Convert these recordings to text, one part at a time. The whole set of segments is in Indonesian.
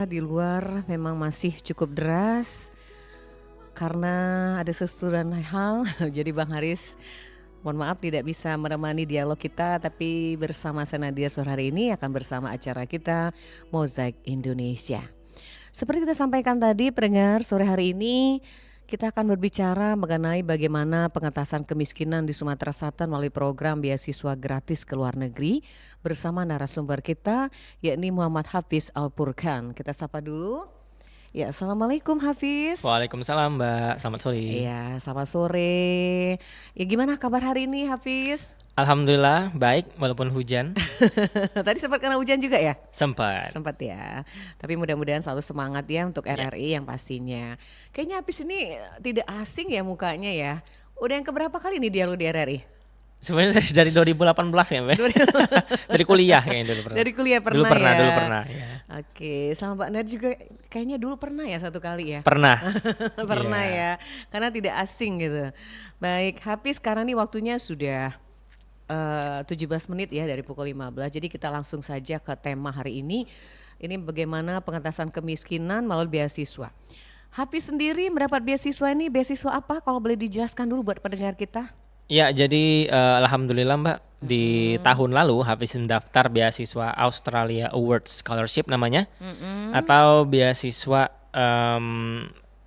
Di luar memang masih cukup deras karena ada sesuatu hal. Jadi Bang Haris, mohon maaf tidak bisa menemani dialog kita, tapi bersama saya Nadia sore hari ini akan bersama acara kita Mozaik Indonesia. Seperti kita sampaikan tadi, pendengar, sore hari ini kita akan berbicara mengenai bagaimana pengentasan kemiskinan di Sumatera Selatan melalui program beasiswa gratis ke luar negeri bersama narasumber kita yakni Muhammad Hafiz Al-Purkan. Kita sapa dulu. Ya, Assalamualaikum Hafiz. Waalaikumsalam Mbak, selamat sore. Ya, selamat sore. Ya, gimana kabar hari ini Hafiz? Alhamdulillah baik walaupun hujan. Tadi sempat kena hujan juga ya? Sempat. Sempat ya. Tapi mudah-mudahan selalu semangat ya untuk Ya. RRI yang pastinya. Kayaknya Hafiz ini tidak asing ya mukanya ya. Udah yang keberapa kali nih dialog di RRI? Sebenarnya dari 2018 ya Mbak. Dari kuliah kayaknya dulu pernah. Dari kuliah Dulu pernah ya. pernah ya. Oke, sama Mbak Nad juga kayaknya dulu pernah ya satu kali ya. Pernah. Pernah Iya. ya. Karena tidak asing gitu. Baik, Hafiz sekarang nih waktunya sudah 17 menit ya dari pukul 15. Jadi kita langsung saja ke tema hari ini. Ini bagaimana pengentasan kemiskinan melalui beasiswa. Hafiz sendiri mendapat beasiswa ini, beasiswa apa kalau boleh dijelaskan dulu buat pendengar kita? Ya, jadi alhamdulillah Mbak, di tahun lalu Hafiz mendaftar beasiswa Australia Awards Scholarship namanya, atau beasiswa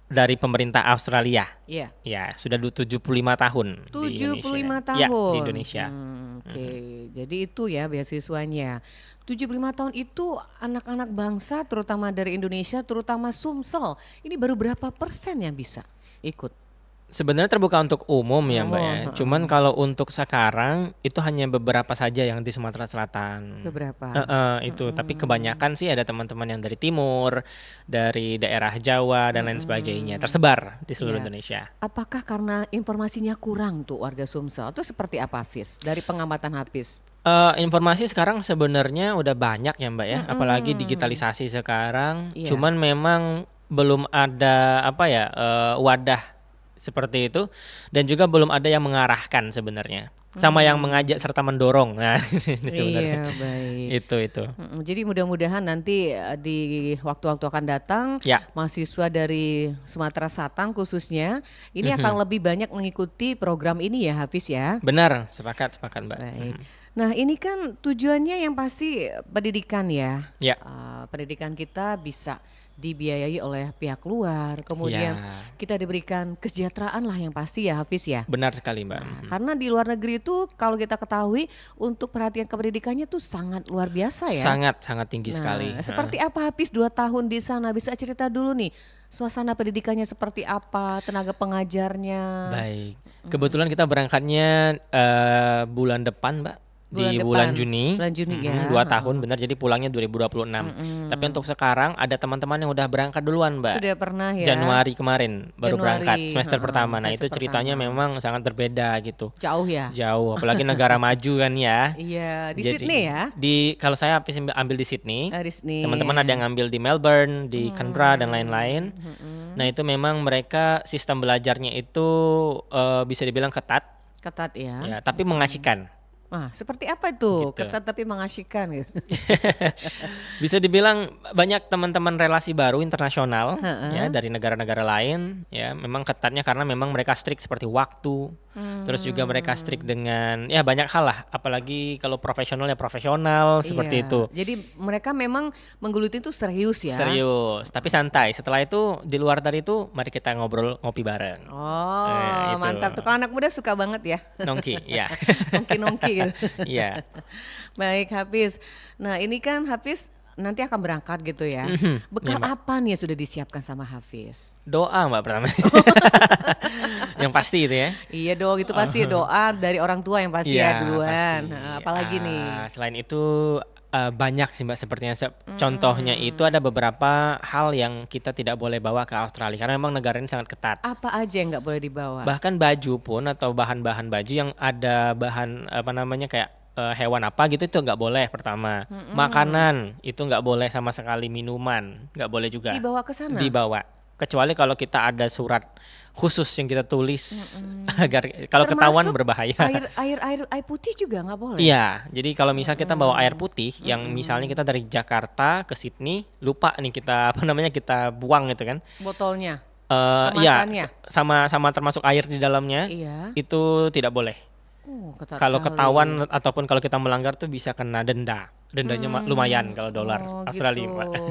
dari pemerintah Australia. Iya. Ya, sudah 75 tahun di 75 Indonesia. Ya, tahun. di Indonesia. Oke, jadi itu ya beasiswanya. 75 tahun itu anak-anak bangsa terutama dari Indonesia, terutama Sumsel. Ini baru berapa persen yang bisa ikut? Sebenarnya terbuka untuk umum ya Mbak ya. Umum, Cuman kalau untuk sekarang itu hanya beberapa saja yang di Sumatera Selatan. Beberapa. Itu. Tapi kebanyakan sih ada teman-teman yang dari timur, dari daerah Jawa dan lain sebagainya. Tersebar di seluruh Iya. Indonesia. Apakah karena informasinya kurang tuh warga Sumsel? Atau seperti apa Hafiz? Dari pengamatan Hafiz? Informasi sekarang sebenarnya udah banyak ya Mbak ya. Apalagi digitalisasi sekarang. Iya. Cuman memang belum ada wadah seperti itu, dan juga belum ada yang mengarahkan sebenarnya, sama yang mengajak serta mendorong. Nah, ini sebenarnya Iya, baik. itu. Jadi mudah-mudahan nanti di waktu-waktu akan datang Ya. mahasiswa dari Sumatera Selatan khususnya ini akan lebih banyak mengikuti program ini ya Hafiz ya. Benar, sepakat Mbak. Baik. Nah, ini kan tujuannya yang pasti pendidikan ya. Ya. Pendidikan kita bisa dibiayai oleh pihak luar, kemudian Ya. kita diberikan kesejahteraan lah yang pasti ya Hafiz ya. Benar sekali Mbak. Karena di luar negeri itu kalau kita ketahui untuk perhatian kependidikannya tuh sangat luar biasa ya. Sangat tinggi sekali. Seperti apa Hafiz 2 tahun di sana? Bisa cerita dulu nih, suasana pendidikannya seperti apa, tenaga pengajarnya? Baik. Kebetulan kita berangkatnya bulan depan Mbak. Di depan, bulan Juni. bulan Juni ya. 2 tahun benar, jadi pulangnya 2026. Tapi untuk sekarang ada teman-teman yang udah berangkat duluan Mbak. Sudah pernah ya. Januari kemarin baru Januari, berangkat semester pertama. Nah, semester itu ceritanya pertama. memang sangat berbeda gitu. Jauh ya? Jauh, apalagi negara maju kan ya. Iya, di Jadi, Sydney ya? Kalau saya ambil di Sydney. Di Sydney. Teman-teman ada yang ngambil di Melbourne, di Canberra dan lain-lain. Nah, itu memang mereka sistem belajarnya itu bisa dibilang ketat Ketat ya. ya, tapi mengasihkan. Seperti apa itu? Gitu. Ketat tapi mengasihkan gitu. Bisa dibilang banyak teman-teman relasi baru internasional ya dari negara-negara lain ya. Memang ketatnya karena memang mereka strict seperti waktu. Terus juga mereka strict dengan ya banyak hal lah, apalagi kalau profesional ya profesional seperti Iya. itu. Jadi mereka memang menggeluti itu serius ya. Serius, tapi santai. Setelah itu di luar dari itu mari kita ngobrol ngopi bareng. Oh, Itu. mantap tuh. Kalau anak muda suka banget ya. Nongki, ya. Nongki-nongki gitu. Iya. Baik Hafiz. Nah, ini kan Hafiz nanti akan berangkat gitu ya. Bekal Iya, Mbak. apa nih yang sudah disiapkan sama Hafiz? Doa Mbak pertama. Yang pasti itu ya. Iya dong, itu pasti doa dari orang tua yang pasti ya Iya, duluan. pasti. Nah, apalagi nih? Selain itu banyak sih Mbak sepertinya. Contohnya itu ada beberapa hal yang kita tidak boleh bawa ke Australia karena memang negara ini sangat ketat. Apa aja yang nggak boleh dibawa? Bahkan baju pun atau bahan-bahan baju yang ada bahan kayak hewan apa gitu itu nggak boleh pertama. Makanan itu nggak boleh sama sekali, minuman nggak boleh juga. Dibawa ke sana? Dibawa kecuali kalau kita ada surat khusus yang kita tulis agar kalau ketahuan berbahaya. Air putih juga nggak boleh. Iya, jadi kalau misal kita bawa air putih yang misalnya kita dari Jakarta ke Sydney, lupa nih kita kita buang gitu kan. Botolnya. Iya, sama termasuk air di dalamnya, itu tidak boleh. Kalau ketahuan ataupun kalau kita melanggar tuh bisa kena dendanya lumayan kalau dolar Australia. Gitu.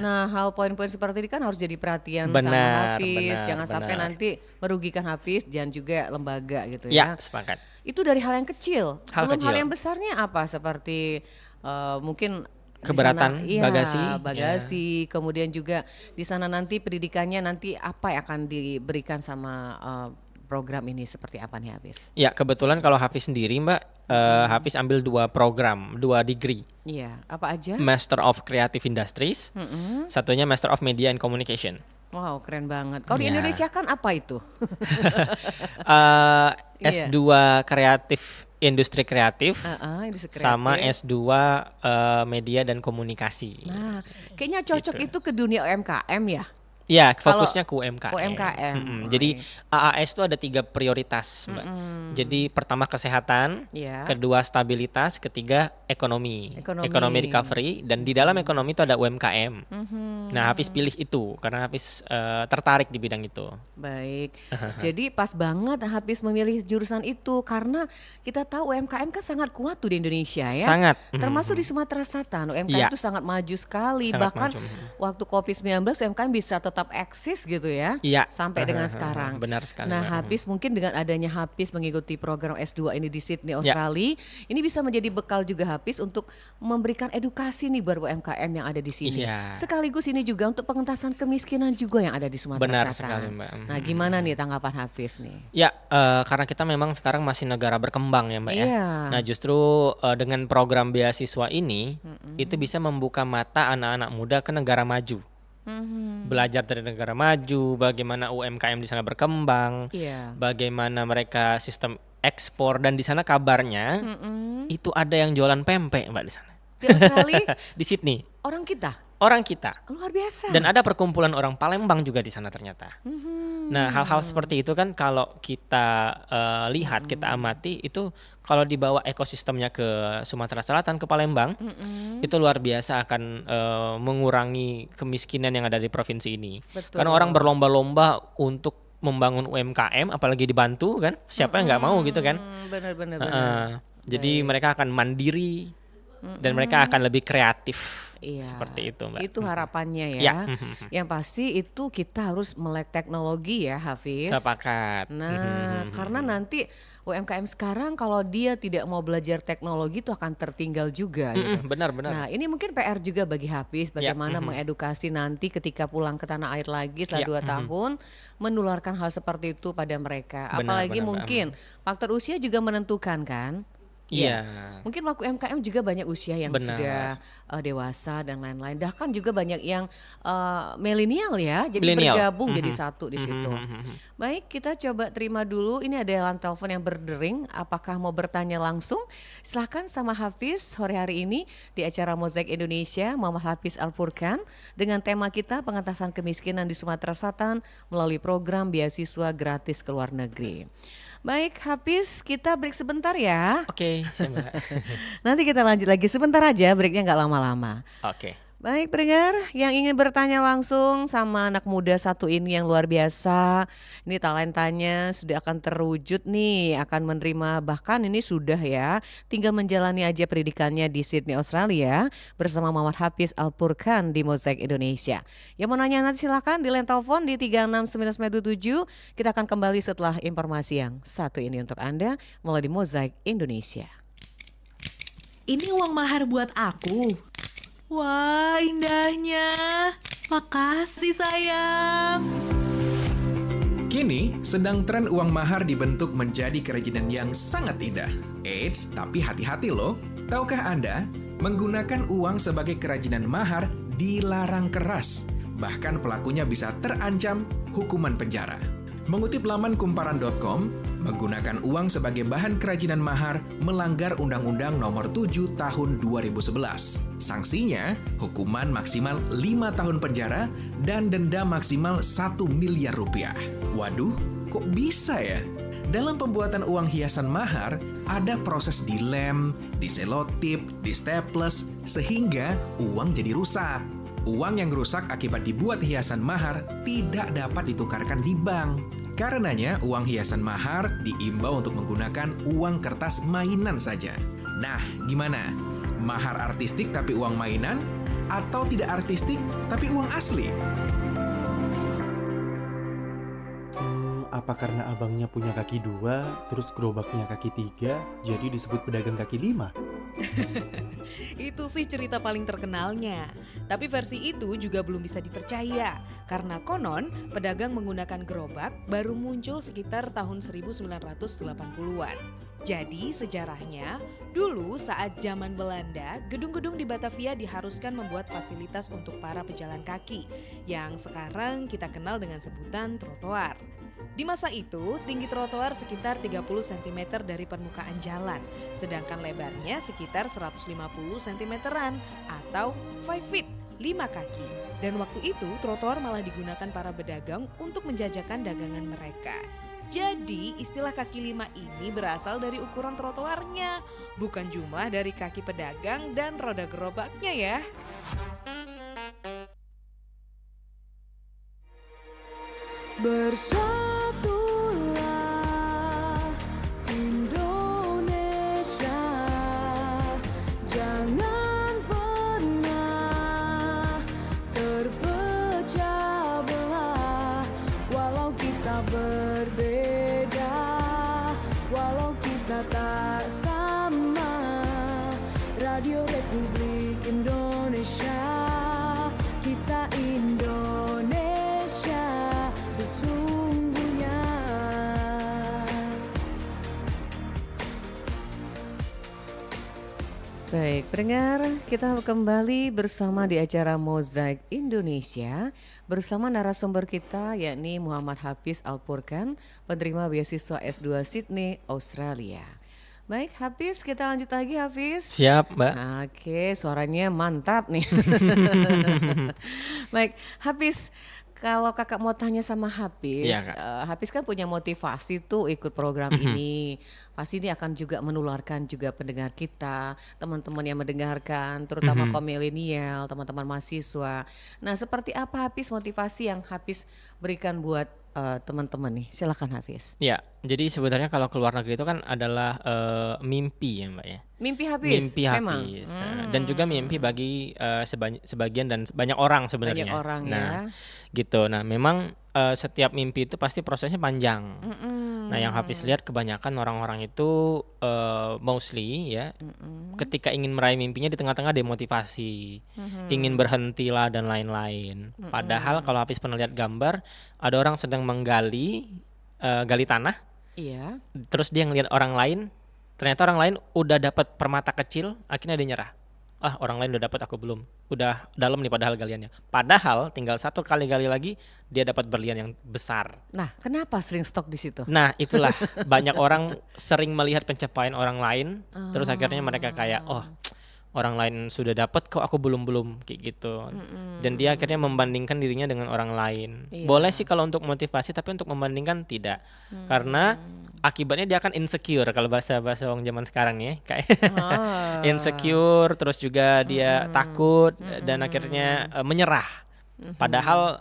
Nah, hal poin-poin seperti ini kan harus jadi perhatian sama Hafiz, jangan sampai nanti merugikan Hafiz dan juga lembaga gitu ya. Ya, sepakat. Itu dari hal yang kecil. Hal yang besarnya apa, seperti mungkin keberatan bagasi, kemudian juga di sana nanti pendidikannya nanti apa yang akan diberikan sama program ini, seperti apa nih Hafiz? Ya, kebetulan kalau Hafiz sendiri Mbak, Hafiz ambil 2 program, 2 degree. Iya, apa aja? Master of Creative Industries, satunya Master of Media and Communication. Wow, keren banget. Kalau di Indonesia kan apa itu? S2 kreatif, industri kreatif, sama S2 media dan komunikasi. Nah, kayaknya cocok itu ke dunia UMKM ya? Ya, fokusnya ke UMKM. Jadi Okay. AAS itu ada 3 prioritas, Mbak. Jadi pertama kesehatan, kedua stabilitas, ketiga ekonomi recovery, dan di dalam ekonomi itu ada UMKM. Nah, Hafiz pilih itu karena Hafiz tertarik di bidang itu. Baik. Jadi pas banget Hafiz memilih jurusan itu karena kita tahu UMKM kan sangat kuat tuh di Indonesia ya. Sangat. Termasuk di Sumatera Selatan, UMKM itu sangat maju sekali. Bahkan waktu Covid-19 UMKM bisa tetap eksis gitu ya, sampai dengan sekarang. Benar sekali. Nah, Hafiz mungkin dengan adanya Hafiz mengikuti program S2 ini di Sydney, Australia, ini bisa menjadi bekal juga Hafiz untuk memberikan edukasi nih buat UMKM yang ada di sini. Sekaligus ini juga untuk pengentasan kemiskinan juga yang ada di Sumatera Selatan. Sekali, Mbak. Nah, gimana nih tanggapan Hafiz nih? Ya, karena kita memang sekarang masih negara berkembang ya Mbak ya. Nah, justru dengan program beasiswa ini itu bisa membuka mata anak-anak muda ke negara maju. Belajar dari negara maju, bagaimana UMKM di sana berkembang, bagaimana mereka sistem ekspor, dan di sana kabarnya itu ada yang jualan pempek Mbak di sana. Di Australia? Di Sydney. Orang kita. Luar biasa. Dan ada perkumpulan orang Palembang juga di sana ternyata. Nah, hal-hal seperti itu kan kalau kita lihat, kita amati, itu kalau dibawa ekosistemnya ke Sumatera Selatan, ke Palembang, itu luar biasa akan mengurangi kemiskinan yang ada di provinsi ini. Betul. Karena orang berlomba-lomba untuk membangun UMKM, apalagi dibantu kan, siapa yang nggak mau gitu kan? Benar. Jadi mereka akan mandiri dan mereka akan lebih kreatif. Seperti itu Mbak. Itu harapannya ya. Yang pasti itu kita harus melek teknologi ya Hafiz. Sepakat. Nah, karena nanti UMKM sekarang kalau dia tidak mau belajar teknologi itu akan tertinggal juga gitu. Benar. Nah, ini mungkin PR juga bagi Hafiz bagaimana mengedukasi nanti ketika pulang ke tanah air lagi setelah 2 tahun, menularkan hal seperti itu pada mereka. Apalagi mungkin faktor usia juga menentukan kan. Iya. Mungkin pelaku UMKM juga banyak usia yang sudah dewasa dan lain-lain. Bahkan juga banyak yang milenial ya, jadi bergabung jadi satu di situ. Baik, kita coba terima dulu. Ini ada line telepon yang berdering. Apakah mau bertanya langsung? Silakan sama Hafiz sore hari ini di acara Mozaik Indonesia, Muhammad Hafiz Al-Furqan, dengan tema kita pengentasan kemiskinan di Sumatera Selatan melalui program beasiswa gratis ke luar negeri. Baik Hafiz, kita break sebentar ya. Oke, Mbak. Nanti kita lanjut lagi, sebentar aja, breaknya nggak lama-lama. Oke. Baik pendengar yang ingin bertanya langsung sama anak muda satu ini yang luar biasa, ini talentanya sudah akan terwujud nih, akan menerima, bahkan ini sudah ya, tinggal menjalani aja pendidikannya di Sydney, Australia bersama Muhammad Hafiz Al-Furqan di Mozaik Indonesia. Yang mau nanya nanti silakan di line telepon di 36997. Kita akan kembali setelah informasi yang satu ini untuk Anda melalui Mozaik Indonesia. Ini uang mahar buat aku. Wah, indahnya. Makasih sayang. Kini sedang tren uang mahar dibentuk menjadi kerajinan yang sangat indah. Eits, tapi hati-hati loh. Tahukah Anda, menggunakan uang sebagai kerajinan mahar dilarang keras. Bahkan pelakunya bisa terancam hukuman penjara. Mengutip laman kumparan.com, menggunakan uang sebagai bahan kerajinan mahar melanggar Undang-Undang Nomor 7 Tahun 2011. Sanksinya, hukuman maksimal 5 tahun penjara dan denda maksimal 1 miliar rupiah. Waduh, kok bisa ya? Dalam pembuatan uang hiasan mahar, ada proses dilem, diselotip, distaples, sehingga uang jadi rusak. Uang yang rusak akibat dibuat hiasan mahar tidak dapat ditukarkan di bank. Karenanya, uang hiasan mahar diimbau untuk menggunakan uang kertas mainan saja. Nah, gimana? Mahar artistik tapi uang mainan? Atau tidak artistik tapi uang asli? Apa karena abangnya punya kaki 2, terus gerobaknya kaki 3, jadi disebut pedagang kaki 5? Itu sih cerita paling terkenalnya. Tapi versi itu juga belum bisa dipercaya. Karena konon pedagang menggunakan gerobak baru muncul sekitar tahun 1980-an. Jadi sejarahnya, dulu saat zaman Belanda, gedung-gedung di Batavia diharuskan membuat fasilitas untuk para pejalan kaki yang sekarang kita kenal dengan sebutan trotoar. Di masa itu, tinggi trotoar sekitar 30 cm dari permukaan jalan, sedangkan lebarnya sekitar 150 cm-an atau 5 feet, 5 kaki. Dan waktu itu, trotoar malah digunakan para pedagang untuk menjajakan dagangan mereka. Jadi, istilah kaki 5 ini berasal dari ukuran trotoarnya, bukan jumlah dari kaki pedagang dan roda gerobaknya ya. Bersatulah Indonesia, jangan pernah terpecah belah. Walau kita berbeda, walau kita tak sama, Radio Republik Indonesia, kita Indonesia sesungguhnya. Baik, pendengar, kita kembali bersama di acara Mozaik Indonesia bersama narasumber kita yakni Muhammad Hafiz Al-Furqan, penerima beasiswa S2 Sydney, Australia. Baik, Hafiz, kita lanjut lagi, Hafiz. Siap, Mbak. Oke, suaranya mantap nih. Baik, Hafiz, kalau kakak mau tanya sama Hafiz, Iya, Kak. Hafiz kan punya motivasi tuh ikut program ini. Pasti ini akan juga menularkan juga pendengar kita, teman-teman yang mendengarkan, terutama kaum milenial, teman-teman mahasiswa. Nah, seperti apa Hafiz motivasi yang Hafiz berikan buat teman-teman nih? Silakan Hafiz. Ya, jadi sebenarnya kalau ke luar negeri itu kan adalah mimpi ya Mbak ya. Mimpi Hafiz, Mimpi memang. Hafiz. Dan juga mimpi bagi sebagian dan banyak orang sebenarnya. Banyak orang Nah, ya. gitu. Nah, memang setiap mimpi itu pasti prosesnya panjang. Nah, yang Hafiz lihat kebanyakan orang-orang itu mostly ya, ketika ingin meraih mimpinya di tengah-tengah demotivasi, ingin berhenti lah dan lain-lain. Padahal kalau Hafiz pernah lihat gambar, ada orang sedang menggali gali tanah, Iya. terus dia ngelihat orang lain, ternyata orang lain udah dapat permata kecil, akhirnya dia nyerah. Ah, orang lain udah dapat, aku belum. Udah dalam nih padahal galiannya. Padahal tinggal satu kali gali lagi dia dapat berlian yang besar. Nah, kenapa sering stok di situ? Nah, itulah banyak orang sering melihat pencapaian orang lain, terus akhirnya mereka kayak, oh, orang lain sudah dapat kok aku belum kayak gitu. Dan dia akhirnya membandingkan dirinya dengan orang lain. Iya. Boleh sih kalau untuk motivasi, tapi untuk membandingkan tidak. Karena akibatnya dia akan insecure kalau bahasa orang zaman sekarang ya, kayak insecure, terus juga dia takut dan akhirnya menyerah. Padahal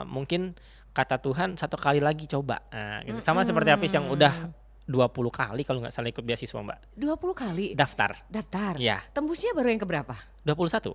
mungkin kata Tuhan satu kali lagi coba. Nah, gitu. Sama seperti Hafiz yang udah 20 kali kalau nggak salah ikut beasiswa Mbak. 20 kali Daftar. Iya. Tembusnya baru yang keberapa? 21.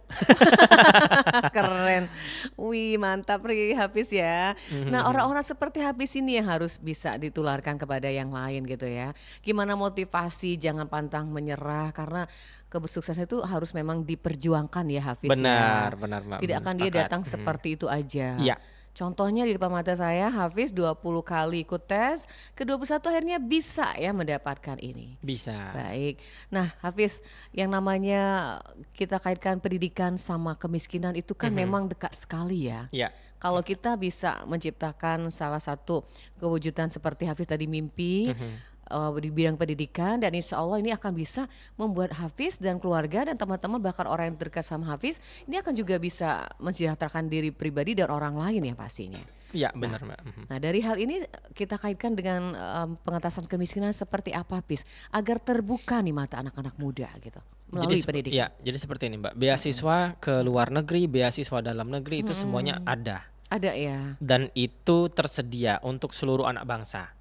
Keren. Wih, mantap Ri Hafiz ya. Nah, orang-orang seperti Hafiz ini yang harus bisa ditularkan kepada yang lain gitu ya. Gimana motivasi, jangan pantang menyerah karena kesuksesan itu harus memang diperjuangkan ya Hafiz Benar, ya. benar Mbak. Tidak akan dia Sepakat. datang seperti itu aja. Iya. Contohnya di depan mata saya Hafiz 20 kali ikut tes, ke-21 akhirnya bisa ya mendapatkan ini. Bisa. Baik. Nah, Hafiz, yang namanya kita kaitkan pendidikan sama kemiskinan itu kan memang dekat sekali ya. Ya. Kalau kita bisa menciptakan salah satu kewujudan seperti Hafiz tadi mimpi di bidang pendidikan, dan insya Allah ini akan bisa membuat Hafiz dan keluarga dan teman-teman bahkan orang yang terdekat sama Hafiz ini akan juga bisa mensejahterakan diri pribadi dan orang lain ya pastinya. Iya benar Mbak. Nah dari hal ini kita kaitkan dengan pengentasan kemiskinan seperti apa Hafiz agar terbuka nih mata anak-anak muda gitu melalui pendidikan. Ya, jadi seperti ini Mbak. Beasiswa ke luar negeri, beasiswa dalam negeri itu semuanya ada. Ada ya. Dan itu tersedia untuk seluruh anak bangsa.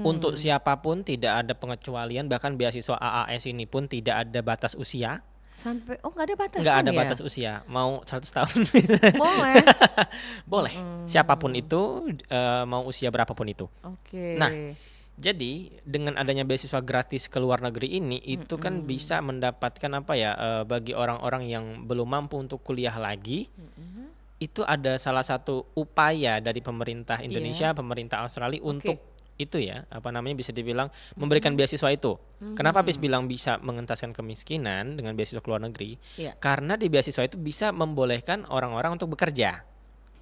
Untuk siapapun tidak ada pengecualian, bahkan beasiswa AAS ini pun tidak ada batas usia. Sampai nggak ada batasan Nggak ada ya? batas usia, mau 100 tahun Boleh. boleh. Siapapun itu mau usia berapapun itu. Oke. Nah, jadi dengan adanya beasiswa gratis ke luar negeri ini itu kan bisa mendapatkan apa ya, bagi orang-orang yang belum mampu untuk kuliah lagi. Itu ada salah satu upaya dari pemerintah Indonesia, pemerintah Australia untuk itu ya, apa namanya, bisa dibilang memberikan beasiswa itu. Kenapa Pis bilang bisa mengentaskan kemiskinan dengan beasiswa ke luar negeri? Karena di beasiswa itu bisa membolehkan orang-orang untuk bekerja.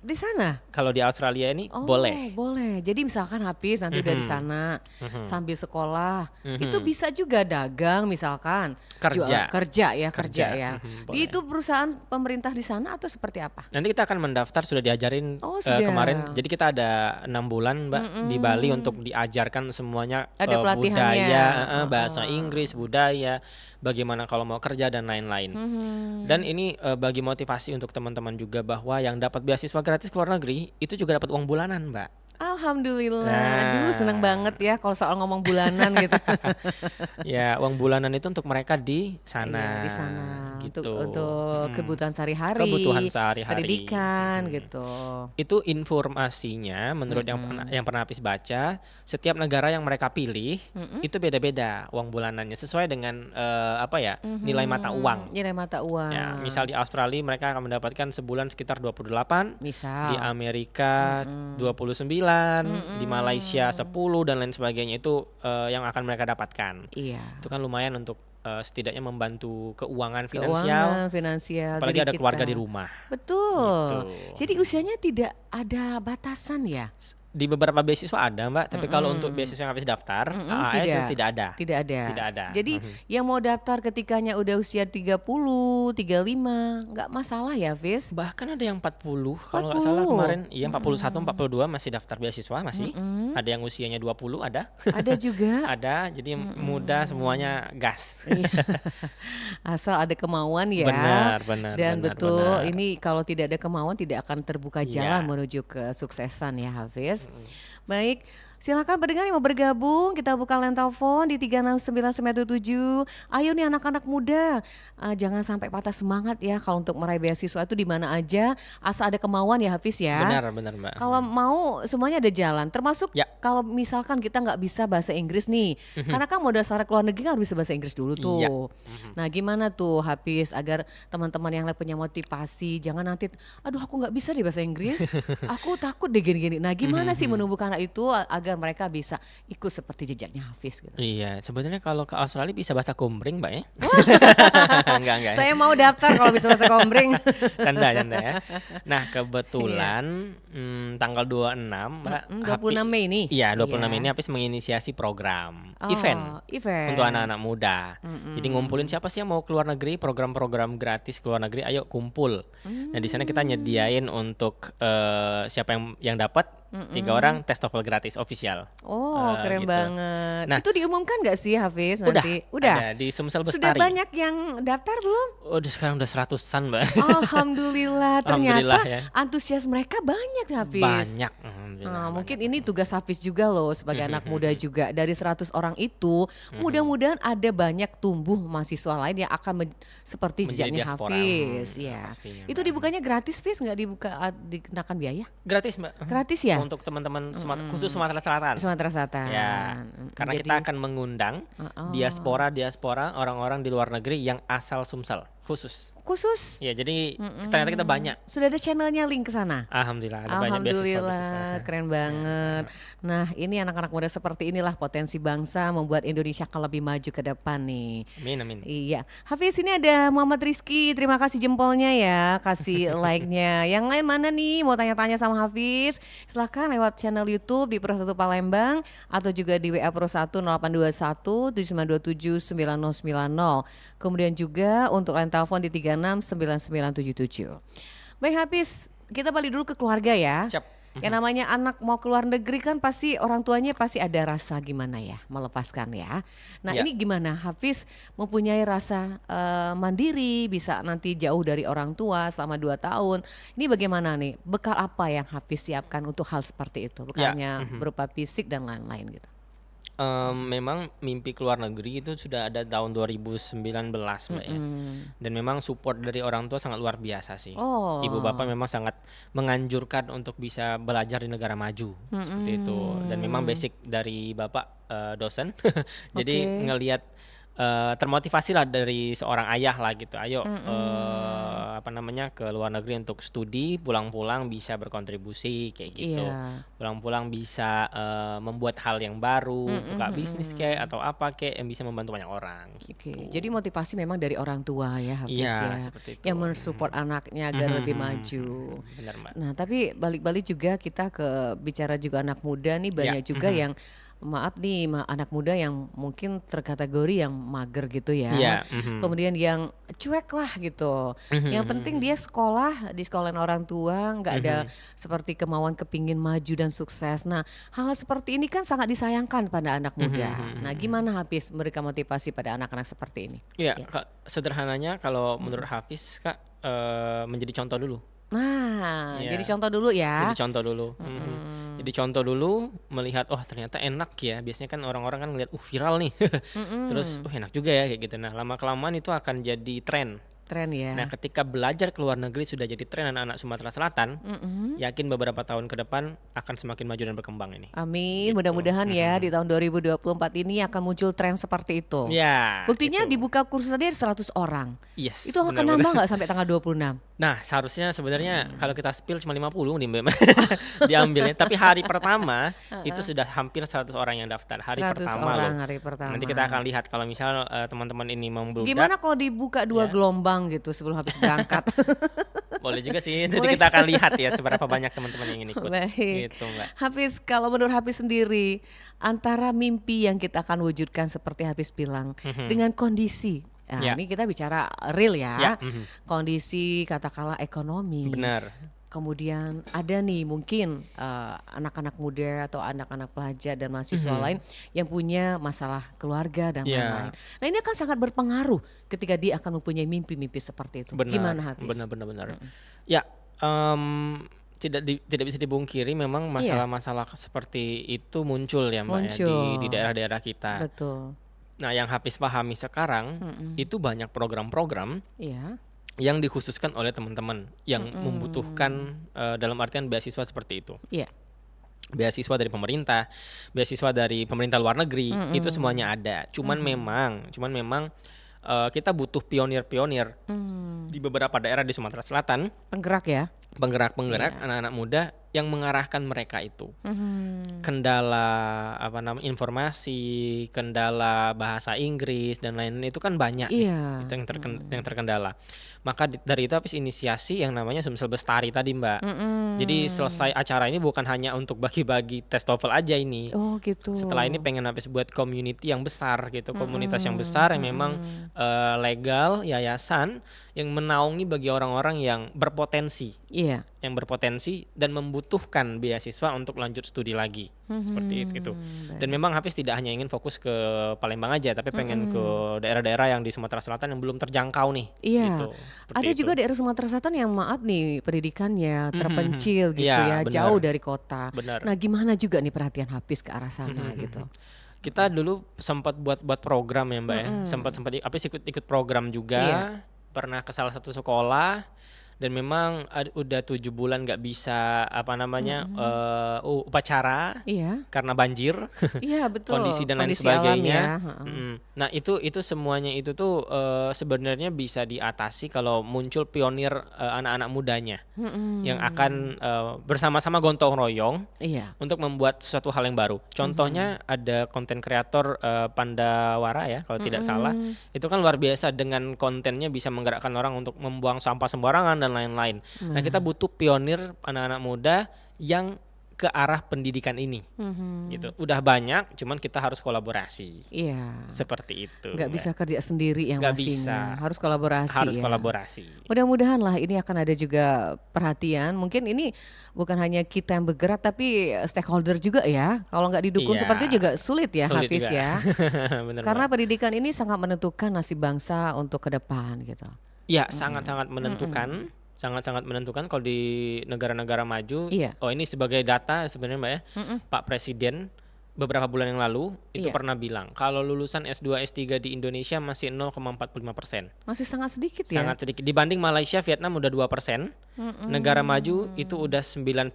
Di sana? Kalau di Australia ini boleh. Boleh. Jadi misalkan Hafiz nanti udah di sana sambil sekolah, itu bisa juga dagang misalkan. Kerja ya. Boleh. Itu perusahaan pemerintah di sana atau seperti apa? Nanti kita akan mendaftar, sudah diajarin Sudah. kemarin. Jadi kita ada 6 bulan Mbak di Bali untuk diajarkan semuanya, Ada pelatihannya. budaya, bahasa Inggris, budaya, bagaimana kalau mau kerja dan lain-lain. Dan ini bagi motivasi untuk teman-teman juga bahwa yang dapat beasiswa gratis ke luar negeri itu juga dapat uang bulanan Mbak. Alhamdulillah. Nah. Aduh seneng banget ya kalau soal ngomong bulanan gitu. Ya, uang bulanan itu untuk mereka di sana. Iya, di sana gitu. untuk kebutuhan sehari-hari, Kebutuhan sehari-hari. pendidikan gitu. Itu informasinya menurut yang pernah Hafiz baca, setiap negara yang mereka pilih itu beda-beda uang bulanannya sesuai dengan nilai mata uang. Nilai mata uang. Ya, misal di Australia mereka akan mendapatkan sebulan sekitar 28, Misal. di Amerika 29, di Malaysia 10 dan lain sebagainya, itu yang akan mereka dapatkan. Iya. Itu kan lumayan untuk setidaknya membantu keuangan Keuangan finansial, finansial apalagi diri ada kita. keluarga di rumah. Betul. Gitu. Jadi usianya tidak ada batasan ya? Di beberapa beasiswa ada Mbak, tapi kalau untuk beasiswa yang habis daftar AAS itu tidak ada. Tidak ada. Tidak ada. Jadi yang mau daftar ketikanya udah usia 30, 35, nggak masalah ya, Fis? Bahkan ada yang 40 kalau nggak salah kemarin. Iya, 41, 42 masih daftar beasiswa masih. Ada yang usianya 20 ada. Ada juga. Ada, jadi muda semuanya gas. Asal ada kemauan ya. Benar. Dan benar, betul, benar. ini kalau tidak ada kemauan tidak akan terbuka Iya. jalan menuju kesuksesan ya, Hafiz. Baik, silakan pendengar yang mau bergabung, kita buka line telepon di 36997. Ayo nih anak-anak muda, jangan sampai patah semangat ya kalau untuk meraih beasiswa itu di mana aja, asal ada kemauan ya, Hafiz ya. Benar Mbak. Kalau mau semuanya ada jalan, termasuk Ya. kalau misalkan kita nggak bisa bahasa Inggris nih, karena kan mau dasar ke luar negeri kan harus bisa bahasa Inggris dulu tuh. Iya. Nah gimana tuh Hafiz agar teman-teman yang lain punya motivasi, jangan nanti, aduh aku nggak bisa di bahasa Inggris, aku takut deh gini-gini. Nah gimana sih menumbuhkan anak itu agar mereka bisa ikut seperti jejaknya Hafiz gitu. Iya, sebenarnya kalau ke Australia bisa bahasa Kumbring Mbak ya. Enggak ya. Saya mau daftar kalau bisa bahasa Kombring. Canda ya. Nah, kebetulan tanggal 26 Mbak, 26 Mei ini. Iya, 26 Iya. ini Hafiz menginisiasi program Oh, event event. untuk anak-anak muda. Jadi ngumpulin siapa sih yang mau keluar negeri, program-program gratis keluar negeri, ayo kumpul. Nah, di sana kita nyediain untuk siapa yang dapat 3 orang tes TOEFL gratis official. Oh keren gitu. banget. Nah, itu diumumkan nggak sih Hafiz Udah, nanti? Udah. ada di Sumsel Sudah Bestari. banyak yang daftar belum? Udah sekarang udah 100-an Mbak. Alhamdulillah, Alhamdulillah ternyata ya. antusias mereka banyak Hafiz. Banyak. Alhamdulillah, Mungkin banyak. ini tugas Hafiz juga loh sebagai anak muda juga. Dari 100 orang itu mudah-mudahan ada banyak tumbuh mahasiswa lain yang akan seperti Menjadi jejaknya diaspora. Hafiz ya. Pastinya, Itu Mbak. dibukanya gratis Fiz, nggak dikenakan biaya? Gratis Mbak. Gratis ya? Untuk teman-teman khusus Sumatera Selatan. Sumatera Selatan. Ya, karena Jadi- kita akan mengundang diaspora orang-orang di luar negeri yang asal Sumsel. khusus. Khusus? Ya, jadi ternyata kita banyak. Sudah ada channelnya link ke sana? Alhamdulillah ada banyak beasiswa. Alhamdulillah, keren banget. Nah, ini anak-anak muda seperti inilah potensi bangsa membuat Indonesia akan lebih maju ke depan nih. Amin, amin. Iya, Hafiz, ini ada Muhammad Rizky, terima kasih jempolnya ya, kasih like-nya. Yang lain mana nih mau tanya-tanya sama Hafiz? Silahkan lewat channel YouTube di Pro 1 Palembang atau juga di WA Pro 1 0821 7527 9090. Kemudian juga untuk line telepon di 369977. Baik Hafiz, kita balik dulu ke keluarga ya. Siap. Yang namanya anak mau keluar negeri kan pasti orang tuanya pasti ada rasa gimana ya melepaskan ya. Nah Ya. ini gimana Hafiz mempunyai rasa mandiri, bisa nanti jauh dari orang tua selama 2 tahun. Ini bagaimana nih, bekal apa yang Hafiz siapkan untuk hal seperti itu? Bekalnya berupa fisik dan lain-lain gitu. Memang mimpi keluar negeri itu sudah ada tahun 2019 Mbak ya. Dan memang support dari orang tua sangat luar biasa sih. Oh. Ibu bapak memang sangat menganjurkan untuk bisa belajar di negara maju seperti itu. Dan memang basic dari bapak dosen. Jadi ngelihat termotivasi lah dari seorang ayah lah gitu. Ayo ke luar negeri untuk studi, pulang-pulang bisa berkontribusi kayak gitu. Iya. Pulang-pulang bisa membuat hal yang baru, buka bisnis kayak atau apa kayak yang bisa membantu banyak orang gitu. Oke, jadi motivasi memang dari orang tua ya Hafiz Iya, ya, seperti itu. yang mensupport anaknya agar lebih maju. Benar, Mbak. Nah tapi balik-balik juga kita ke bicara juga anak muda nih, banyak juga yang maaf nih anak muda yang mungkin terkategori yang mager gitu ya. Iya, Kemudian yang cuek lah gitu. Yang penting dia sekolah di sekolahan orang tua, nggak ada seperti kemauan kepingin maju dan sukses. Nah hal seperti ini kan sangat disayangkan pada anak muda. Nah gimana Hafiz memberikan motivasi pada anak-anak seperti ini? Iya, Kak, sederhananya kalau menurut Hafiz Kak menjadi contoh dulu. Nah, Iya. jadi contoh dulu ya. Jadi contoh dulu. Jadi contoh dulu melihat ternyata enak ya. Biasanya kan orang-orang kan ngeliat viral nih. Terus enak juga ya kayak gitu. Nah, lama kelamaan itu akan jadi tren. Keren ya. Nah, ketika belajar ke luar negeri sudah jadi tren anak-anak Sumatera Selatan, yakin beberapa tahun ke depan akan semakin maju dan berkembang ini. Amin, Gitu. mudah-mudahan ya di tahun 2024 ini akan muncul tren seperti itu. Ya. Buktinya itu. dibuka kursus tadi ada 100 orang. Yes. Itu akan benar-benar. nambah nggak sampai tanggal 26? Nah, seharusnya sebenarnya kalau kita spill cuma 50 nih Mbak diambilnya. Tapi hari pertama itu sudah hampir 100 orang yang daftar. Hari 100 pertama orang loh. hari pertama. Nanti kita akan lihat kalau misal teman-teman ini membludak. Gimana kalau dibuka 2 Ya. gelombang gitu sebelum habis berangkat? Boleh juga sih. Nanti Boleh. kita akan lihat ya seberapa banyak teman-teman yang ingin ikut. Baik. Gitu Mbak. Hafiz, kalau menurut Hafiz sendiri, antara mimpi yang kita akan wujudkan seperti Hafiz bilang dengan kondisi, nah, Ya. ini kita bicara real ya, Ya, kondisi katakanlah ekonomi. Benar. Kemudian ada nih mungkin anak-anak muda atau anak-anak pelajar dan mahasiswa lain yang punya masalah keluarga dan Ya. lain-lain. Nah ini akan sangat berpengaruh ketika dia akan mempunyai mimpi-mimpi seperti itu. Benar. Gimana Hafiz? Benar. Ya, tidak bisa dibungkiri memang masalah-masalah seperti itu muncul ya Mbak ya, Muncul. di daerah-daerah kita. Betul. Nah, yang Hafiz pahami sekarang itu banyak program-program Iya. yang dikhususkan oleh teman-teman yang membutuhkan dalam artian beasiswa seperti itu. Iya. Beasiswa dari pemerintah, beasiswa dari pemerintah luar negeri, itu semuanya ada. Cuman memang kita butuh pionir-pionir di beberapa daerah di Sumatera Selatan, Penggerak ya. penggerak-penggerak anak-anak muda yang mengarahkan mereka itu. Kendala informasi, kendala bahasa Inggris dan lain-lain itu kan banyak nih. Iya. Itu yang terkendala. Maka dari itu habis inisiasi yang namanya Sumsel Bestari tadi Mbak. Jadi selesai acara ini bukan hanya untuk bagi-bagi tes TOEFL aja ini. Oh gitu. Setelah ini pengen habis buat community yang besar gitu, komunitas yang besar yang memang legal, yayasan yang menaungi bagi orang-orang yang berpotensi, Iya. dan membutuhkan beasiswa untuk lanjut studi lagi, seperti itu. Dan memang Hafiz tidak hanya ingin fokus ke Palembang aja, tapi pengen ke daerah-daerah yang di Sumatera Selatan yang belum terjangkau nih. Iya. Gitu, seperti Ada itu. juga daerah Sumatera Selatan yang maaf nih pendidikannya terpencil gitu Iya, ya, benar. jauh dari kota. Benar. Nah, gimana juga nih perhatian Hafiz ke arah sana gitu. Kita dulu sempat buat program ya Mbak ya, sempat Hafiz ikut program juga. Iya. Pernah ke salah satu sekolah. dan memang udah 7 bulan nggak bisa upacara Iya. karena banjir, Iya betul, kondisi dan lain kondisi alam sebagainya. ya, heeh. Nah itu semuanya itu tuh sebenarnya bisa diatasi kalau muncul pionir anak-anak mudanya yang akan bersama-sama gotong royong Iya. untuk membuat sesuatu hal yang baru. Contohnya ada konten kreator Pandawara ya kalau tidak salah. Itu kan luar biasa, dengan kontennya bisa menggerakkan orang untuk membuang sampah sembarangan dan lain-lain. Nah, kita butuh pionir anak-anak muda yang ke arah pendidikan ini. Gitu. Udah banyak, cuman kita harus kolaborasi. Iya. Seperti itu. Nggak bisa kerja sendiri yang Nggak pastinya. bisa. Harus kolaborasi Harus ya. kolaborasi. Mudah-mudahan lah ini akan ada juga perhatian. Mungkin ini bukan hanya kita yang bergerak tapi stakeholder juga ya. Kalau nggak didukung Iya. seperti itu juga sulit ya, Sulit Hafiz juga. ya. Bener Karena banget. pendidikan ini sangat menentukan nasib bangsa untuk ke depan gitu. Ya, sangat-sangat menentukan. Sangat-sangat menentukan kalau di negara-negara maju. Iya. Oh, ini sebagai data sebenarnya Mbak ya. Pak Presiden beberapa bulan yang lalu itu Iya. pernah bilang kalau lulusan S2 S3 di Indonesia masih 0,45%. Masih sangat sedikit ya. Sangat sedikit dibanding Malaysia, Vietnam udah 2%. Negara maju itu udah 9%.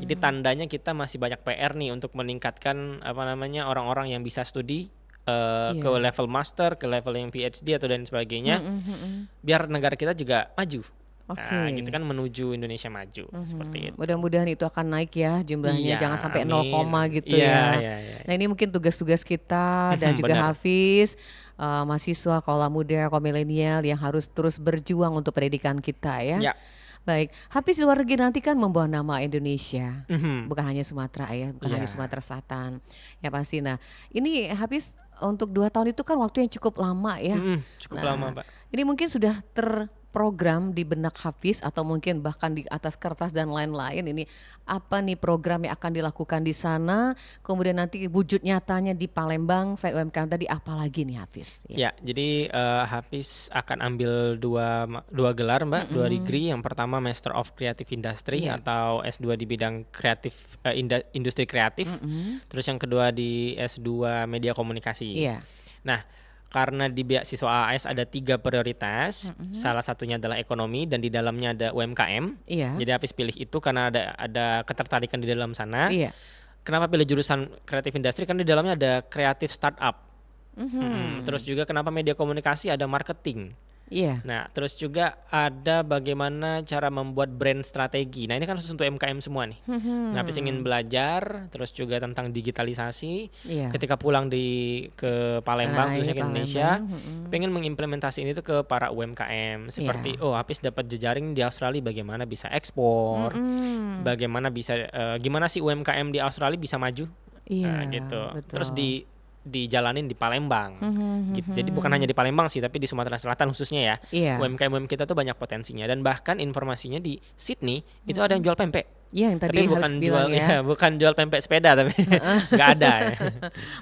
Jadi tandanya kita masih banyak PR nih untuk meningkatkan orang-orang yang bisa studi ke Iya. level master, ke level yang PhD atau dan sebagainya. Biar negara kita juga maju. Nah, Oke. gitu kan menuju Indonesia maju seperti itu. Mudah-mudahan itu akan naik ya jumlahnya, Iya, jangan sampai 0, amin. gitu Iya, ya. iya, iya. Nah ini mungkin tugas-tugas kita dan juga Benar. Hafiz, mahasiswa, kaula muda, kaum milenial yang harus terus berjuang untuk pendidikan kita ya. Ya. Baik, Hafiz di luar negeri nanti kan membawa nama Indonesia, Mhm. bukan hanya Sumatera ya, bukan hanya Iya. Sumatera Selatan, ya pasti. Nah ini Hafiz untuk 2 tahun itu kan waktu yang cukup lama ya. Cukup Nah, lama, Pak. Ini mungkin sudah terprogram di benak Hafiz atau mungkin bahkan di atas kertas dan lain-lain. Ini apa nih program yang akan dilakukan di sana? Kemudian nanti wujud nyatanya di Palembang, side UMKM tadi apa lagi nih Hafiz? Ya, jadi Hafiz akan ambil dua gelar Mbak, 2 degree. Yang pertama Master of Creative Industry Iya. atau S2 di bidang kreatif industri kreatif. Terus yang kedua di S2 Media Komunikasi. Iya. Nah, karena di beasiswa AAS ada 3 prioritas, salah satunya adalah ekonomi dan di dalamnya ada UMKM. Iya. Jadi Hafiz pilih itu karena ada ketertarikan di dalam sana. Iya. Kenapa pilih jurusan kreatif industri? Karena di dalamnya ada kreatif startup. Terus juga kenapa media komunikasi, ada marketing. Iya. Nah, terus juga ada bagaimana cara membuat brand strategi. Nah, ini kan khusus untuk UMKM semua nih. Nah, Hafiz ingin belajar, terus juga tentang digitalisasi. Iya. Ketika pulang ke Palembang, Tanah khususnya air ke Indonesia, Palembang, pengen mengimplementasi ini tuh ke para UMKM. Seperti, Hafiz dapat jejaring di Australia, bagaimana bisa ekspor, bagaimana bisa, gimana sih UMKM di Australia bisa maju. Iya, Nah, gitu. betul. Terus dijalanin di Palembang. Gitu. Jadi bukan hanya di Palembang sih, tapi di Sumatera Selatan khususnya ya. Iya. UMKM kita tuh banyak potensinya, dan bahkan informasinya di Sydney itu ada yang jual pempek. Iya yang tadi Tapi bukan Hafiz bilang jual ya. bukan jual pempek sepeda tapi nggak ada ya.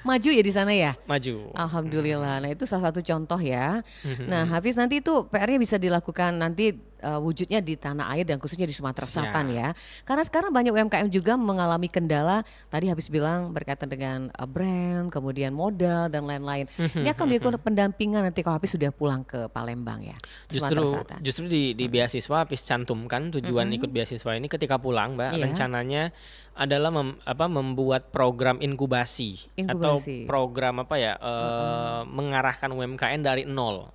Maju ya di sana ya. Maju. Alhamdulillah. Nah itu salah satu contoh ya. Nah Hafiz nanti itu PR-nya bisa dilakukan nanti wujudnya di tanah air dan khususnya di Sumatera Selatan Siap. ya. Karena sekarang banyak UMKM juga mengalami kendala. Tadi Hafiz bilang berkaitan dengan brand, kemudian modal dan lain-lain. Ini akan dilakukan pendampingan nanti kalau Hafiz sudah pulang ke Palembang ya. Sumatera Selatan. Justru di beasiswa Hafiz cantumkan tujuan ikut beasiswa ini ketika pulang Mbak, Iya. rencananya adalah membuat program inkubasi, atau Inkubasi. program mengarahkan UMKM dari nol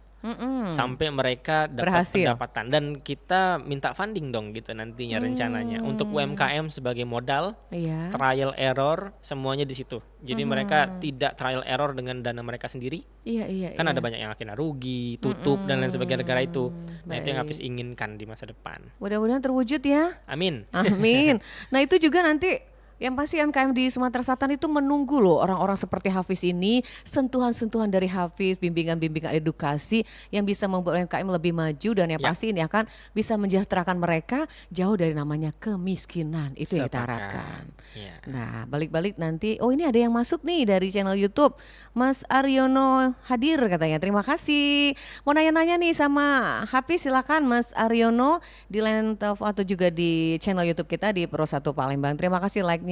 sampai mereka dapat Berhasil. pendapatan, dan kita minta funding dong gitu nantinya rencananya untuk UMKM sebagai modal. Iya. Trial error semuanya di situ. Jadi mereka tidak trial error dengan dana mereka sendiri. Iya iya. Kan iya. ada banyak yang akhirnya rugi, tutup dan lain sebagainya negara itu. Nah, itu yang Baik. Hafiz inginkan di masa depan. Mudah-mudahan terwujud ya. Amin. Amin. Nah itu juga nanti yang pasti UMKM di Sumatera Selatan itu menunggu loh orang-orang seperti Hafiz ini, sentuhan-sentuhan dari Hafiz, bimbingan-bimbingan edukasi yang bisa membuat UMKM lebih maju dan yang Ya. pasti ini akan bisa mensejahterakan mereka jauh dari namanya kemiskinan. Itu yang kita Sepakat. harapkan. Ya. Nah balik-balik nanti, oh ini ada yang masuk nih dari channel YouTube, Mas Aryono hadir katanya, terima kasih. Mau nanya-nanya nih sama Hafiz, silakan Mas Aryono di line telepon atau juga di channel YouTube kita di Pro 1 Palembang. Terima kasih like-nya.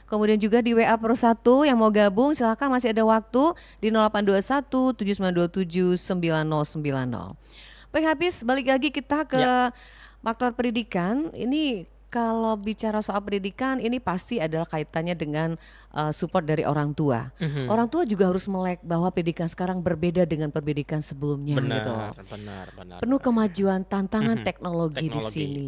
Kemudian juga di WA Pro 1 yang mau gabung silakan, masih ada waktu di 0821 7927 9090. Baik, habis balik lagi kita ke faktor pendidikan. Ini kalau bicara soal pendidikan ini pasti adalah kaitannya dengan support dari orang tua. Orang tua juga harus melek bahwa pendidikan sekarang berbeda dengan pendidikan sebelumnya gitu. Benar. Penuh kemajuan, tantangan teknologi di sini.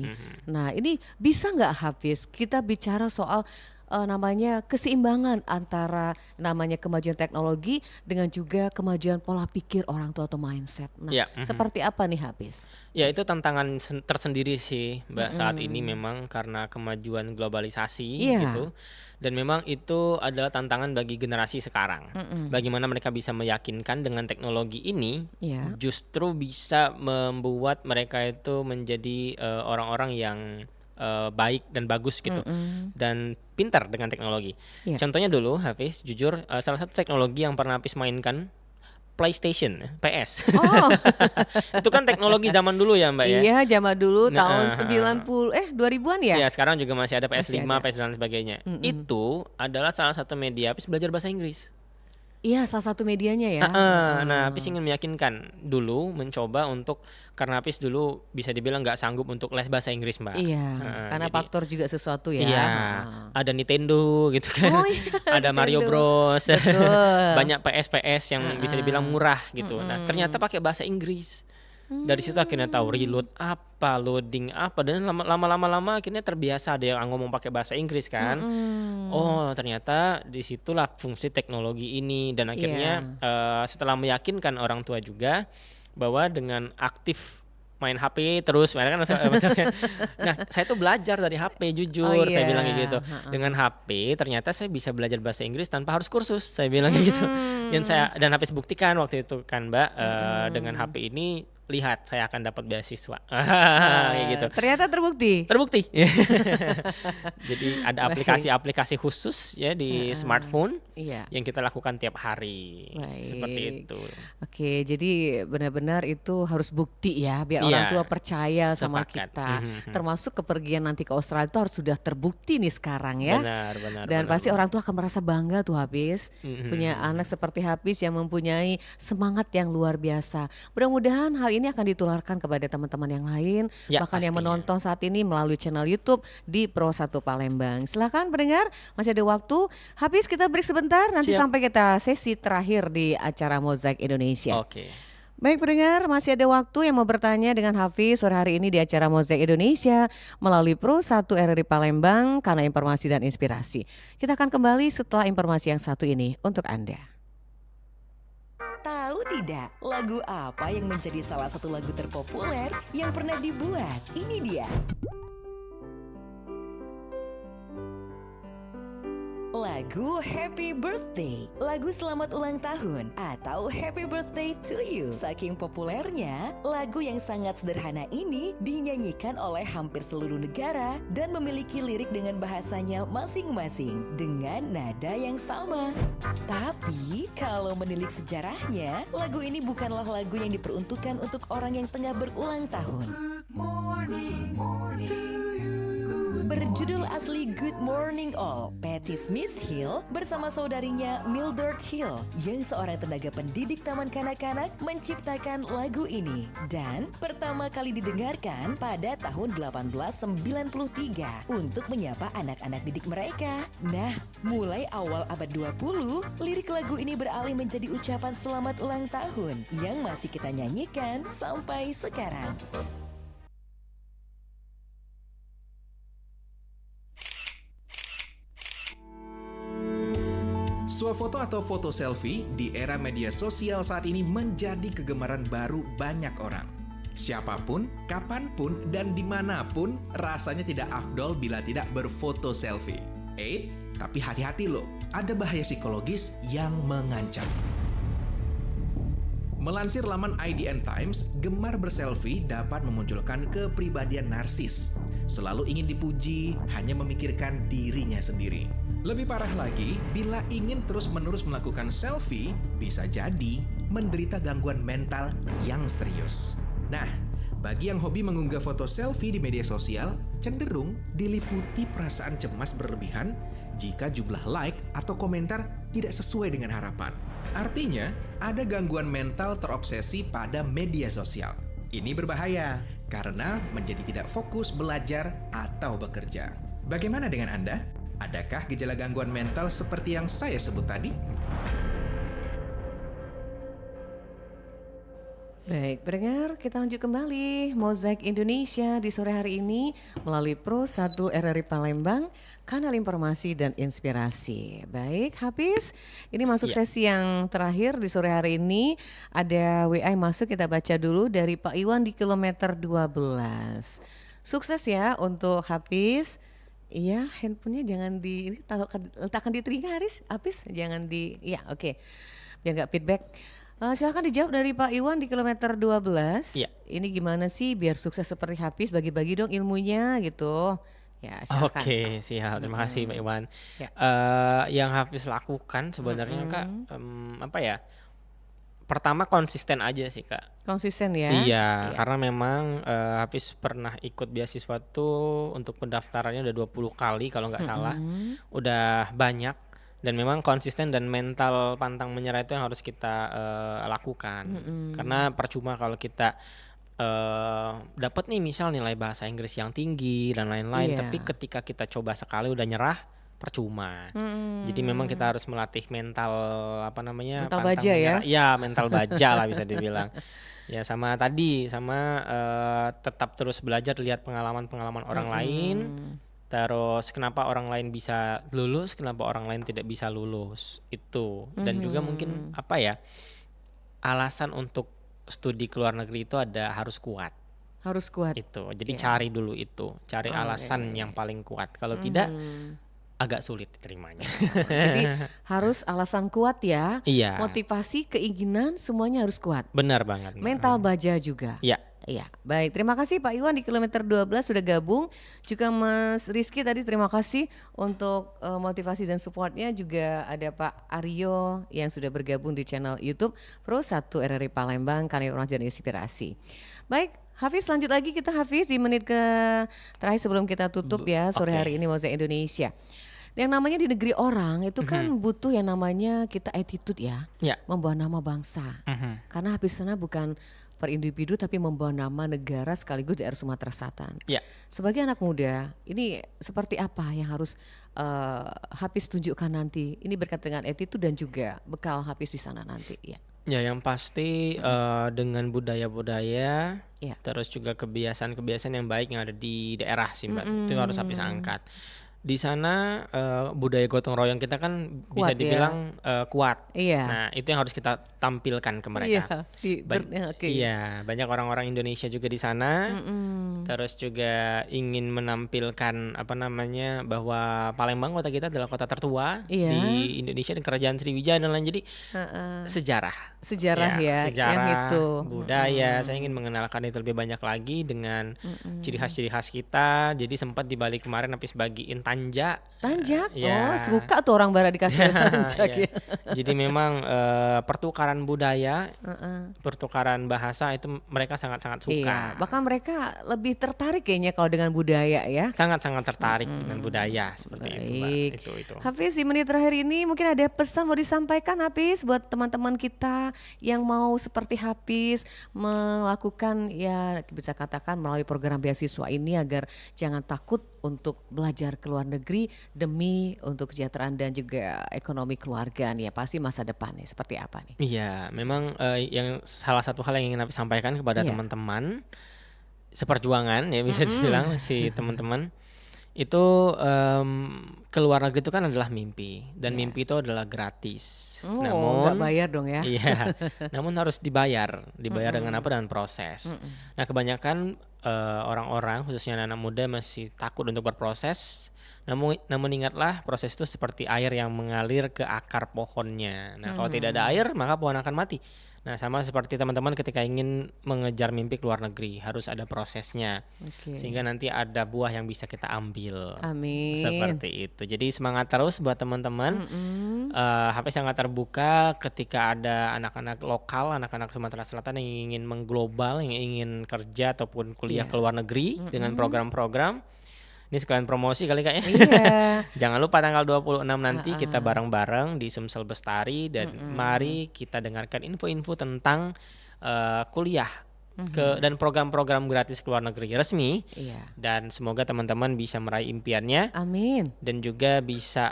Nah, ini bisa nggak Hafiz kita bicara soal namanya keseimbangan antara namanya kemajuan teknologi dengan juga kemajuan pola pikir orang tua atau mindset. Nah, seperti apa nih Hafiz? Ya, itu tantangan tersendiri sih Mbak saat ini memang karena kemajuan globalisasi gitu. Dan memang itu adalah tantangan bagi generasi sekarang. Bagaimana mereka bisa meyakinkan dengan teknologi ini justru bisa membuat mereka itu menjadi orang-orang yang baik dan bagus gitu dan pintar dengan teknologi. Contohnya dulu Hafiz, jujur salah satu teknologi yang pernah Hafiz mainkan PlayStation, PS. Itu kan teknologi zaman dulu ya Mbak ya. Iya, zaman dulu tahun 2000-an ya? Iya, sekarang juga masih ada PS5, Masih ada. PS dan sebagainya. Itu adalah salah satu media Hafiz belajar bahasa Inggris. Iya, salah satu medianya ya. Nah, Hafiz ingin meyakinkan dulu mencoba untuk karena Hafiz dulu bisa dibilang nggak sanggup untuk les bahasa Inggris Mbak. Iya, karena jadi- faktor juga sesuatu ya. Iya, ada Nintendo gitu kan, Oh iya, ada Mario Nintendo. Bros, Betul. banyak PS yang bisa dibilang murah gitu. Nah, ternyata pakai bahasa Inggris. Dari situ akhirnya tahu reload apa, loading apa, dan lama-lama akhirnya terbiasa ada yang ngomong pakai bahasa Inggris kan. Oh, ternyata disitulah fungsi teknologi ini dan akhirnya setelah meyakinkan orang tua juga bahwa dengan aktif main HP terus, mereka kan misalkan, nah saya tuh belajar dari HP jujur, saya bilang kayak gitu. Dengan HP ternyata saya bisa belajar bahasa Inggris tanpa harus kursus, saya bilang kayak gitu. Dan Hafiz buktikan waktu itu kan Mbak, dengan HP ini lihat saya akan dapat beasiswa kayak gitu. Ternyata terbukti. Jadi ada aplikasi-aplikasi khusus ya di smartphone Iya. yang kita lakukan tiap hari. Baik. Seperti itu. Oke, jadi benar-benar itu harus bukti ya, biar orang tua percaya sama Sepakat. kita. Termasuk kepergian nanti ke Australia itu harus sudah terbukti nih sekarang ya. Benar. Dan pasti orang tua akan merasa bangga tuh Hafiz punya anak seperti Hafiz yang mempunyai semangat yang luar biasa. Mudah-mudahan hal ini akan ditularkan kepada teman-teman yang lain, Ya, bahkan yang pastinya. menonton saat ini melalui channel YouTube di Pro 1 Palembang. Silakan pendengar, masih ada waktu. Hafiz kita break sebentar, nanti Siap. sampai kita sesi terakhir di acara Mozaik Indonesia. Oke. Baik pendengar, masih ada waktu yang mau bertanya dengan Hafiz sore hari ini di acara Mozaik Indonesia melalui Pro 1 RRI Palembang karena informasi dan inspirasi. Kita akan kembali setelah informasi yang satu ini untuk Anda. Tahu tidak, lagu apa yang menjadi salah satu lagu terpopuler yang pernah dibuat? Ini dia. Lagu Happy Birthday, lagu selamat ulang tahun atau Happy Birthday to You. Saking populernya, lagu yang sangat sederhana ini dinyanyikan oleh hampir seluruh negara dan memiliki lirik dengan bahasanya masing-masing dengan nada yang sama. Tapi kalau menilik sejarahnya, lagu ini bukanlah lagu yang diperuntukkan untuk orang yang tengah berulang tahun. Berjudul asli Good Morning All, Patti Smith Hill bersama saudarinya Mildred Hill yang seorang tenaga pendidik taman kanak-kanak menciptakan lagu ini dan pertama kali didengarkan pada tahun 1893 untuk menyapa anak-anak didik mereka. Nah, mulai awal abad 20, lirik lagu ini beralih menjadi ucapan selamat ulang tahun yang masih kita nyanyikan sampai sekarang. Swafoto atau foto selfie di era media sosial saat ini menjadi kegemaran baru banyak orang. Siapapun, kapanpun, dan dimanapun rasanya tidak afdol bila tidak berfoto selfie. Tapi hati-hati loh, ada bahaya psikologis yang mengancam. Melansir laman IDN Times, gemar berselfie dapat memunculkan kepribadian narsis. Selalu ingin dipuji, hanya memikirkan dirinya sendiri. Lebih parah lagi, bila ingin terus-menerus melakukan selfie, bisa jadi menderita gangguan mental yang serius. Nah, bagi yang hobi mengunggah foto selfie di media sosial, cenderung diliputi perasaan cemas berlebihan jika jumlah like atau komentar tidak sesuai dengan harapan. Artinya, ada gangguan mental terobsesi pada media sosial. Ini berbahaya karena menjadi tidak fokus belajar atau bekerja. Bagaimana dengan Anda? Adakah gejala gangguan mental seperti yang saya sebut tadi? Baik, pendengar, kita lanjut kembali Mozaik Indonesia di sore hari ini melalui Pro 1 RRI Palembang, kanal informasi dan inspirasi. Baik, Hafiz, ini masuk sesi yang terakhir di sore hari ini. Ada WA yang masuk, kita baca dulu dari Pak Iwan di kilometer 12. Sukses ya untuk Hafiz. Iya, handphonenya jangan letakkan di telinga, Hafiz, jangan di, ya oke, biar nggak feedback. Silakan dijawab dari Pak Iwan di kilometer 12. Iya. Ini gimana sih biar sukses seperti Hafiz, bagi-bagi dong ilmunya gitu. Ya, silakan. Oke, siap. Terima kasih Pak Iwan. Ya. Yang Hafiz lakukan sebenarnya Kak, apa ya? Pertama konsisten aja sih Kak. Konsisten ya. Iya, karena memang Hafiz pernah ikut beasiswa tuh untuk pendaftarannya udah 20 kali kalau nggak salah. Udah banyak. Dan memang konsisten dan mental pantang menyerah itu yang harus kita lakukan. Karena percuma kalau kita dapat nih misal nilai bahasa Inggris yang tinggi dan lain-lain, tapi ketika kita coba sekali udah nyerah, percuma. Jadi memang kita harus melatih mental Mental pantang baja ya. menyerah. Iya, mental baja lah bisa dibilang. Ya sama tetap terus belajar, lihat pengalaman-pengalaman orang lain. Terus kenapa orang lain bisa lulus, kenapa orang lain tidak bisa lulus itu. Dan juga mungkin apa ya, alasan untuk studi ke luar negeri itu harus kuat. Harus kuat. Itu. Jadi cari dulu itu, cari alasan yang paling kuat. Kalau tidak agak sulit diterimanya. Jadi harus alasan kuat ya. Iya. Motivasi, keinginan semuanya harus kuat. Benar banget. Mental baja juga. Iya. Iya, baik. Terima kasih Pak Iwan di kilometer 12 sudah gabung. Juga Mas Rizky tadi terima kasih untuk motivasi dan supportnya. Juga ada Pak Aryo yang sudah bergabung di channel YouTube Pro 1 RRI Palembang, kanal informasi dan inspirasi. Baik, Hafiz lanjut lagi kita Hafiz di menit terakhir sebelum kita tutup ya sore hari ini Mozaik Indonesia. Yang namanya di negeri orang itu kan butuh yang namanya kita attitude ya, membawa nama bangsa. Karena Hafiz sana bukan per individu tapi membawa nama negara sekaligus daerah Sumatera Selatan. Sebagai anak muda, ini seperti apa yang harus Hafiz tunjukkan nanti? Ini berkaitan dengan attitude dan juga bekal Hafiz di sana nanti. Ya, yang pasti dengan budaya-budaya, terus juga kebiasaan-kebiasaan yang baik yang ada di daerah sih Mbak, itu harus Hafiz angkat. Di sana budaya gotong royong kita kan bisa dibilang kuat. Nah, itu yang harus kita tampilkan ke mereka. Iya, banyak orang-orang Indonesia juga di sana. Terus juga ingin menampilkan bahwa Palembang kota kita adalah kota tertua di Indonesia dan Kerajaan Sriwijaya dan lain. Jadi sejarah sejarah yang itu. Budaya. Saya ingin mengenalkan itu lebih banyak lagi dengan ciri khas kita. Jadi sempat di Bali kemarin habis bagiin tanjak. Suka tuh orang barat dikasih tanjak ya. Jadi memang pertukaran budaya, pertukaran bahasa itu mereka sangat-sangat suka. Bahkan mereka lebih tertarik kayaknya kalau dengan budaya ya. Sangat-sangat tertarik dengan budaya seperti itu, Mbak. Itu. Hafiz, di menit terakhir ini mungkin ada pesan mau disampaikan Hafiz buat teman-teman kita yang mau seperti Hafiz melakukan bisa katakan melalui program beasiswa ini agar jangan takut untuk belajar ke luar negeri demi untuk kesejahteraan dan juga ekonomi keluarga nih pasti masa depan nih seperti apa nih? Iya, memang yang salah satu hal yang ingin Hafiz sampaikan kepada teman-teman seperjuangan bisa dibilang si teman-teman itu ke luar negeri itu kan adalah mimpi dan mimpi itu adalah gratis. Namun nggak bayar dong ya? Iya, namun harus dibayar dengan apa? Dengan proses. Nah kebanyakan orang-orang khususnya anak muda masih takut untuk berproses. Namun ingatlah proses itu seperti air yang mengalir ke akar pohonnya. Nah kalau tidak ada air maka pohon akan mati. Nah sama seperti teman-teman ketika ingin mengejar mimpi ke luar negeri harus ada prosesnya, sehingga nanti ada buah yang bisa kita ambil. Amin. Seperti itu. Jadi semangat terus buat teman-teman. HP sangat terbuka ketika ada anak-anak lokal, anak-anak Sumatera Selatan yang ingin mengglobal, yang ingin kerja ataupun kuliah ke luar negeri dengan program-program. Ini sekalian promosi kali Kak ya. Jangan lupa tanggal 26 nanti kita bareng-bareng di Sumsel Bestari dan mari kita dengarkan info-info tentang kuliah dan program-program gratis ke luar negeri resmi. Iya. Dan semoga teman-teman bisa meraih impiannya Amin. dan juga bisa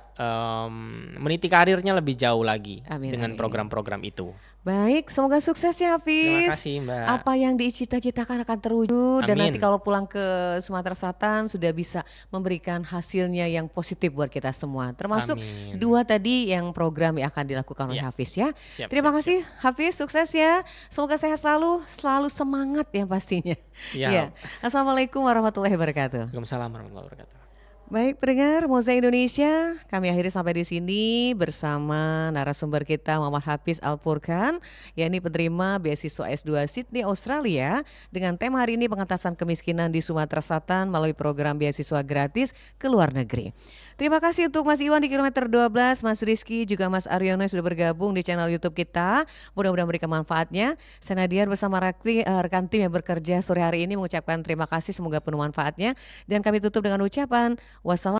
meniti karirnya lebih jauh lagi Amin, dengan amin. program-program itu. Baik, semoga sukses ya Terima Hafiz. kasih, Mbak. Apa yang dicita-citakan akan terwujud dan Amin. nanti kalau pulang ke Sumatera Selatan sudah bisa memberikan hasilnya yang positif buat kita semua. Termasuk Amin. 2 tadi yang program yang akan dilakukan oleh Ya. Hafiz ya. Siap, Terima siap, kasih Hafiz, sukses ya. Semoga sehat selalu semangat ya pastinya. Siap. Ya. Assalamualaikum warahmatullahi wabarakatuh. Waalaikumsalam warahmatullahi wabarakatuh. Baik pendengar Mozaik Indonesia, kami akhiri sampai di sini bersama narasumber kita Muhammad Hafiz Al-Furqan, yakni penerima beasiswa S2 Sydney Australia dengan tema hari ini pengentasan kemiskinan di Sumatera Selatan melalui program beasiswa gratis ke luar negeri. Terima kasih untuk Mas Iwan di kilometer 12, Mas Rizky juga Mas Aryono yang sudah bergabung di channel YouTube kita. Mudah-mudahan memberikan manfaatnya. Saya Nadia bersama rekan tim yang bekerja sore hari ini mengucapkan terima kasih, semoga penuh manfaatnya. Dan kami tutup dengan ucapan wassalamualaikum